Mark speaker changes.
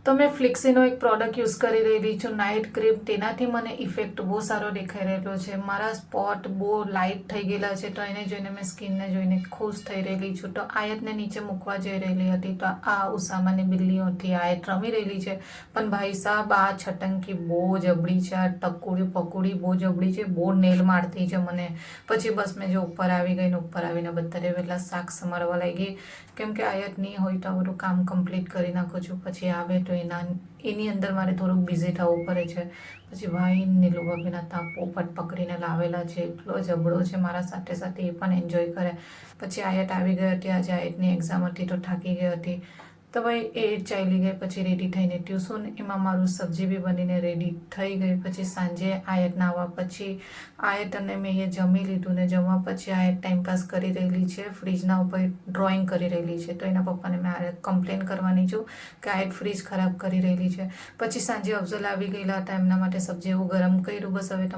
Speaker 1: તો મેં ફ્લિક્સીનો એક પ્રોડક્ટ યુઝ કરી રહેલી છું, નાઇટ ક્રીમ. તેનાથી મને ઇફેક્ટ બહુ સારો દેખાઈ રહેલો છે. મારા સ્પોટ બહુ લાઇટ થઈ ગયેલા છે, તો એને જોઈને મેં સ્કિનને જોઈને ખુશ થઈ રહેલી છું. તો આયતને નીચે મૂકવા જઈ રહેલી હતી, તો આ ઉસામાની બિલ્લીઓથી આયત રમી રહેલી છે. પણ ભાઈ સાહેબ, આ છટંકી બહુ જબડી છે. આ ટકુડી પકુડી બહુ જબડી છે, બહુ નેલ મારતી છે મને. પછી બસ મેં જો ઉપર આવી ગઈ ને ઉપર આવીને બધા પહેલાં શાક સમારવા લાગી, કેમ કે આયત નહીં હોય તો આ બધું કામ કમ્પ્લીટ કરી નાખું છું. પછી આવે તો એની અંદર મારે થોડુંક બિઝી થવું પડે છે. પછી ભાઈ નીલુ ભાભીના ત્યાં પોપટ પકડીને લાવેલા છે, એટલો જબડો છે મારા સાથે સાથે, એ પણ એન્જોય કરે. પછી આયત આવી ગઈ હતી, આજે આયતની એક્ઝામ હતી તો થાકી ગઈ હતી. તો ભાઈ એ ચાલી ગઈ. પછી રેડી થઈને ટ્યુશન, એમાં મારું સબ્જી બી બનીને રેડી થઈ ગઈ. પછી સાંજે આયતના આવવા પછી આયત અને મેં એ જમી લીધું, ને જમવા પછી આયત ટાઈમપાસ કરી રહેલી છે, ફ્રીજના ઉપર ડ્રોઈંગ કરી રહેલી છે. તો એના પપ્પાને મેં કમ્પ્લેન કરવાની છું કે આયત ફ્રીજ ખરાબ કરી રહેલી છે. પછી સાંજે અફઝલ આવી ગયેલા હતા, એમના માટે સબ્જી એવું ગરમ કર્યું. બસ હવે